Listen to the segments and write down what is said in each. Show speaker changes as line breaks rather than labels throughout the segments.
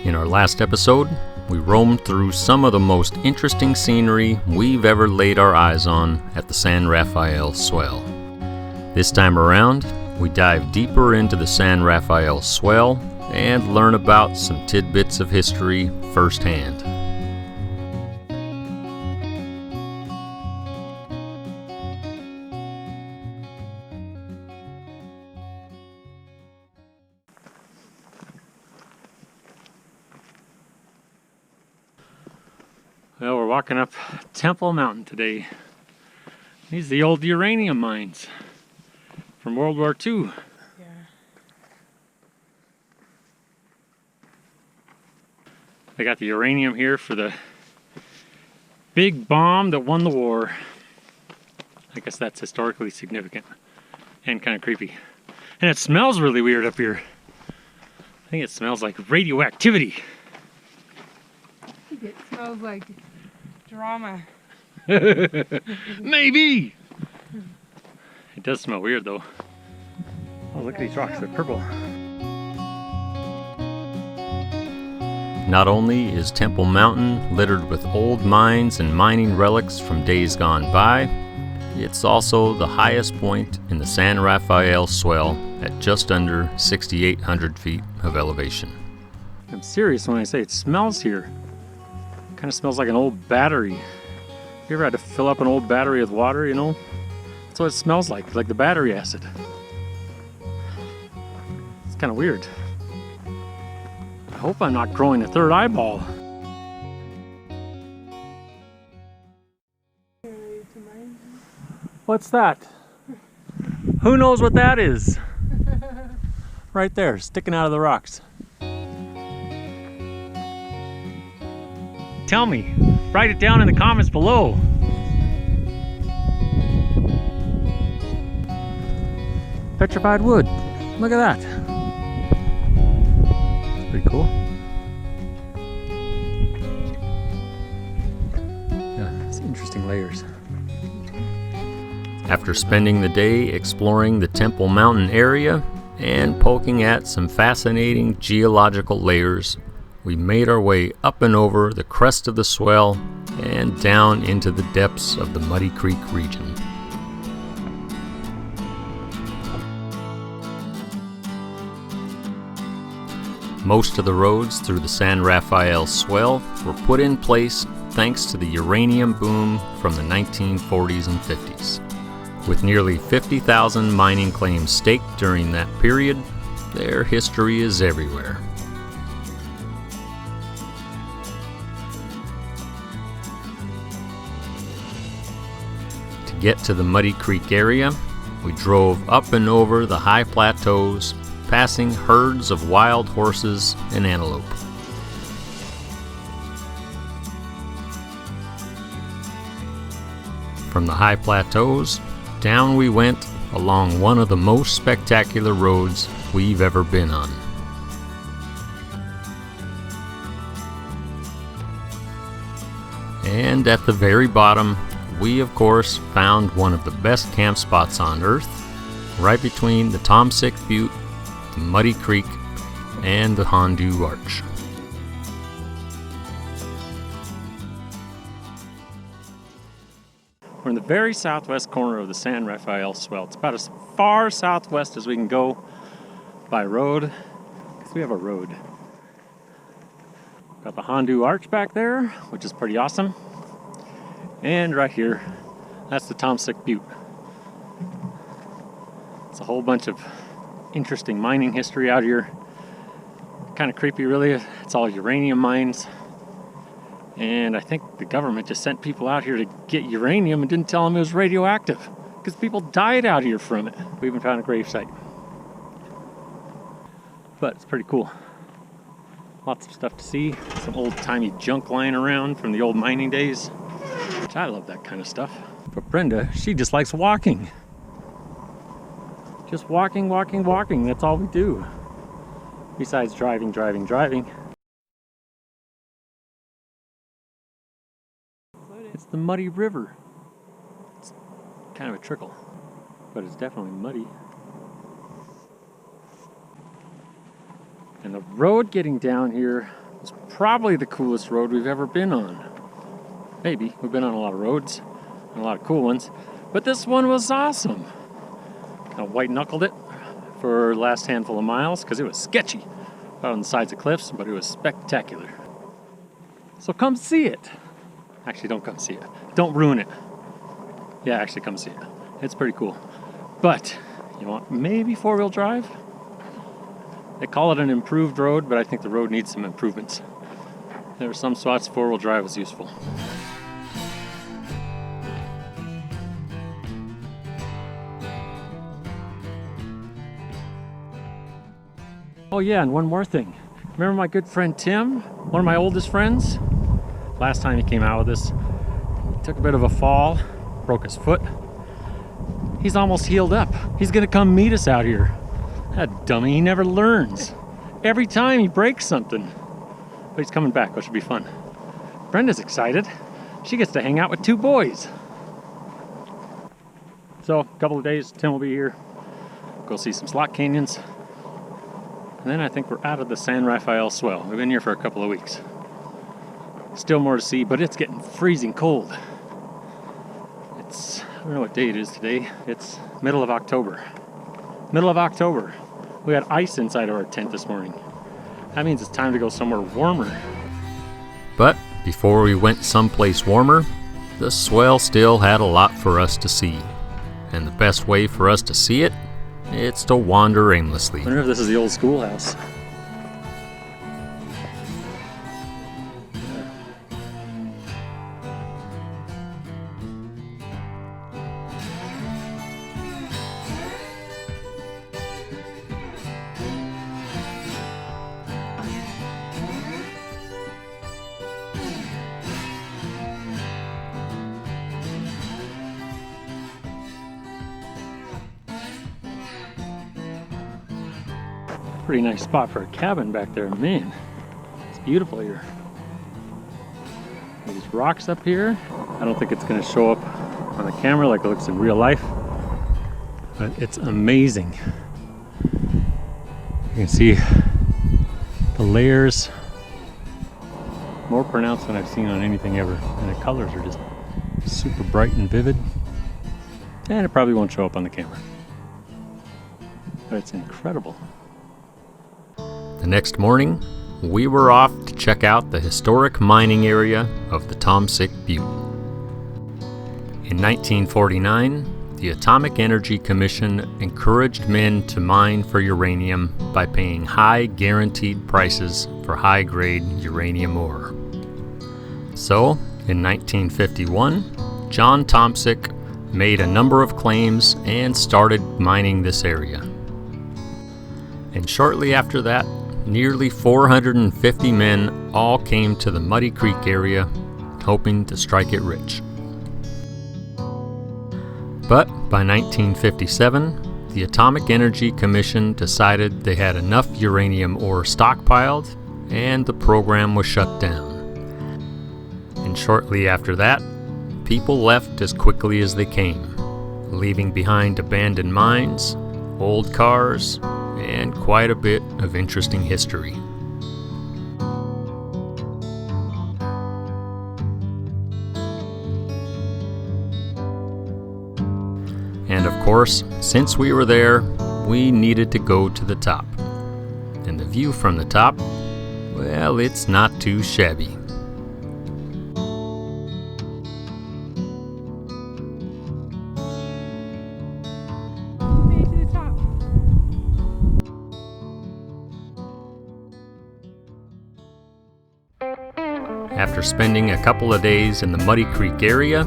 In our last episode, we roamed through some of the most interesting scenery we've ever laid our eyes on at the San Rafael Swell. This time around, we dive deeper into the San Rafael Swell and learn about some tidbits of history firsthand. Well, we're walking up Temple Mountain today. These are the old uranium mines from World War II.
Yeah.
They got the uranium here for the big bomb that won the war. I guess that's historically significant and kind of creepy. And it smells really weird up here. I think it smells like radioactivity.
It smells like drama.
Maybe! It does smell weird though. Oh, look at these rocks, they're purple. Not only is Temple Mountain littered with old mines and mining relics from days gone by, it's also the highest point in the San Rafael Swell at just under 6,800 feet of elevation. I'm serious when I say it smells here. It kind of smells like an old battery. You ever had to fill up an old battery with water, you know? That's what it smells like the battery acid. It's kind of weird. I hope I'm not growing a third eyeball. What's that? Who knows what that is? Right there, sticking out of the rocks. Tell me. Write it down in the comments below. Petrified wood. Look at that. It's pretty cool. Yeah, it's interesting layers. After spending the day exploring the Temple Mountain area and poking at some fascinating geological layers, we made our way up and over the crest of the swell and down into the depths of the Muddy Creek region. Most of the roads through the San Rafael Swell were put in place thanks to the uranium boom from the 1940s and 50s. With nearly 50,000 mining claims staked during that period, their history is everywhere. To get to the Muddy Creek area, we drove up and over the high plateaus, passing herds of wild horses and antelope. From the high plateaus, down we went along one of the most spectacular roads we've ever been on. And at the very bottom, we of course found one of the best camp spots on Earth, right between the Tomsick View, the Muddy Creek, and the Hondu Arch. We're in the very southwest corner of the San Rafael Swell. It's about as far southwest as we can go by road, because we have a road. Got the Hondu Arch back there, which is pretty awesome. And right here, that's the Tomsick View. It's a whole bunch of interesting mining history out here. Kind of creepy, really. It's all uranium mines. And I think the government just sent people out here to get uranium and didn't tell them it was radioactive, because people died out here from it. We even found a gravesite. But it's pretty cool. Lots of stuff to see. Some old-timey junk lying around from the old mining days. Which I love that kind of stuff. But Brenda, she just likes walking. Just walking, walking, walking. That's all we do. Besides driving. It's the Muddy River. It's kind of a trickle, but it's definitely muddy. And the road getting down here was probably the coolest road we've ever been on. Maybe. We've been on a lot of roads, and a lot of cool ones, but this one was awesome. I white-knuckled it for the last handful of miles because it was sketchy out on the sides of cliffs, but it was spectacular. So come see it. Actually, don't come see it. Don't ruin it. Yeah, actually come see it. It's pretty cool. But you want maybe four-wheel drive? They call it an improved road, but I think the road needs some improvements. There are some spots four-wheel drive is useful. Oh yeah, and one more thing. Remember my good friend Tim? One of my oldest friends? Last time he came out with us, he took a bit of a fall, broke his foot. He's almost healed up. He's gonna come meet us out here. That dummy, he never learns. Every time he breaks something. But he's coming back, which should be fun. Brenda's excited. She gets to hang out with two boys. So, a couple of days, Tim will be here. Go see some slot canyons. And then I think we're out of the San Rafael Swell. We've been here for a couple of weeks. Still more to see, but it's getting freezing cold. I don't know what day it is today. It's middle of October. Middle of October. We had ice inside of our tent this morning. That means it's time to go somewhere warmer. But before we went someplace warmer, the swell still had a lot for us to see. And the best way for us to see it, it's to wander aimlessly. I wonder if this is the old schoolhouse. Pretty nice spot for a cabin back there, man. It's beautiful here. These rocks up here. I don't think it's gonna show up on the camera like it looks in real life, but it's amazing. You can see the layers more pronounced than I've seen on anything ever, and the colors are just super bright and vivid. And it probably won't show up on the camera, but it's incredible. The next morning, we were off to check out the historic mining area of the Tomsick View. In 1949, the Atomic Energy Commission encouraged men to mine for uranium by paying high guaranteed prices for high-grade uranium ore. So, in 1951, John Tomsick made a number of claims and started mining this area. And shortly after that, nearly 450 men all came to the Muddy Creek area, hoping to strike it rich. But by 1957, the Atomic Energy Commission decided they had enough uranium ore stockpiled, and the program was shut down. And shortly after that, people left as quickly as they came, leaving behind abandoned mines, old cars, and quite a bit of interesting history. And of course, since we were there, we needed to go to the top. And the view from the top, well, it's not too shabby. After spending a couple of days in the Muddy Creek area,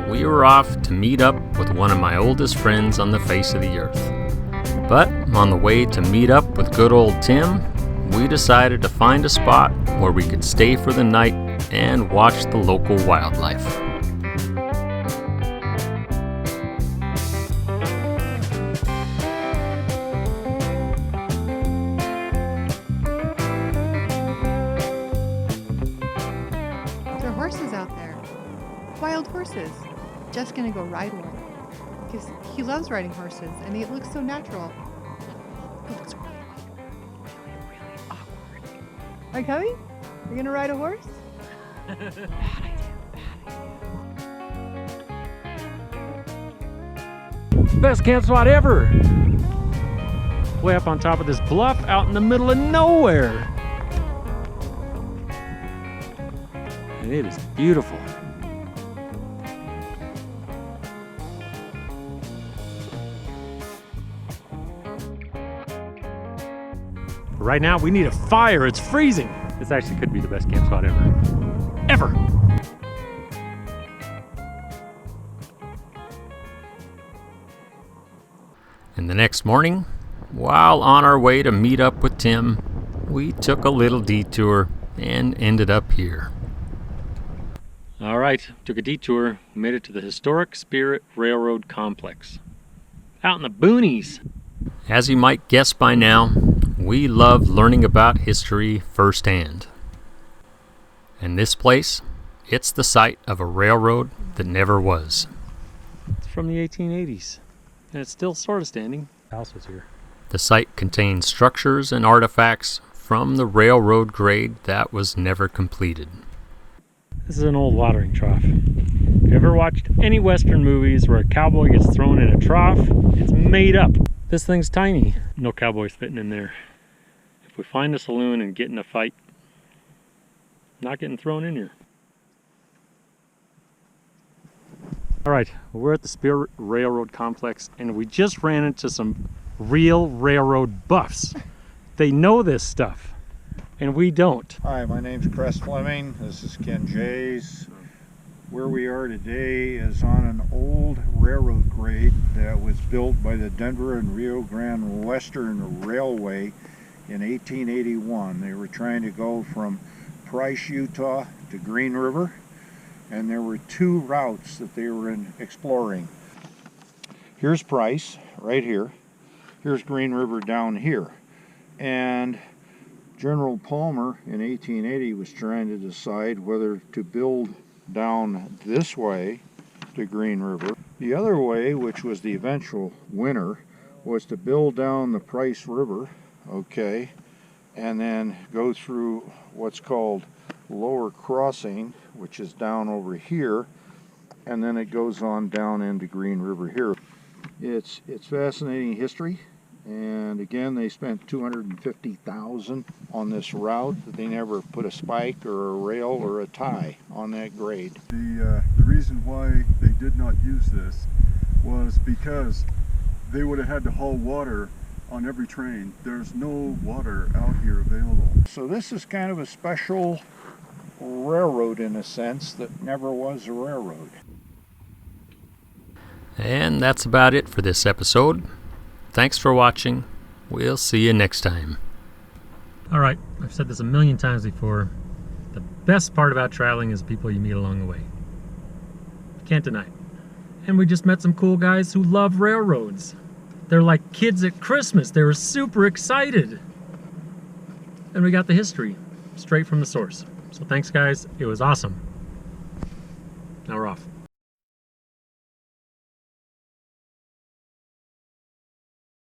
we were off to meet up with one of my oldest friends on the face of the earth. But on the way to meet up with good old Tim, we decided to find a spot where we could stay for the night and watch the local wildlife.
Horses out there, wild horses. Jeff's gonna go ride one because he loves riding horses and it looks so natural. It looks really awkward. Are you coming? You're gonna ride a horse?
Best camp spot ever! Way up on top of this bluff out in the middle of nowhere. And it is beautiful. Right now we need a fire, it's freezing. This actually could be the best camp spot ever. Ever!
And the next morning, while on our way to meet up with Tim, we took a little detour and ended up here.
All right, took a detour, made it to the Historic Spirit Railroad Complex. Out in the boonies.
As you might guess by now, we love learning about history firsthand. And this place, it's the site of a railroad that never was.
It's from the 1880s, and it's still sort of standing. The house was here.
The site contains structures and artifacts from the railroad grade that was never completed.
This is an old watering trough. If you ever watched any Western movies where a cowboy gets thrown in a trough, it's made up. This thing's tiny. No cowboys fitting in there. If we find a saloon and get in a fight, not getting thrown in here. All right, we're at the Spirit Railroad Complex, and we just ran into some real railroad buffs. They know this stuff, and we don't.
Hi, my name's Chris Fleming. This is Ken Jays. Where we are today is on an old railroad grade that was built by the Denver and Rio Grande Western Railway in 1881. They were trying to go from Price, Utah to Green River, and there were two routes that they were exploring. Here's Price right here. Here's Green River down here. And General Palmer in 1880 was trying to decide whether to build down this way to Green River. The other way, which was the eventual winner, was to build down the Price River, okay, and then go through what's called Lower Crossing, which is down over here, and then it goes on down into Green River here. It's fascinating history, and again, they spent $250,000 on this route, but they never put a spike or a rail or a tie on that grade.
The reason why they did not use this was because they would have had to haul water on every train. There's no water out here available.
So this is kind of a special railroad in a sense that never was a railroad.
And that's about it for this episode. Thanks for watching. We'll see you next time.
All right, I've said this a million times before. The best part about traveling is people you meet along the way. Can't deny it. And we just met some cool guys who love railroads. They're like kids at Christmas. They were super excited. And we got the history straight from the source. So thanks, guys. It was awesome. Now we're off.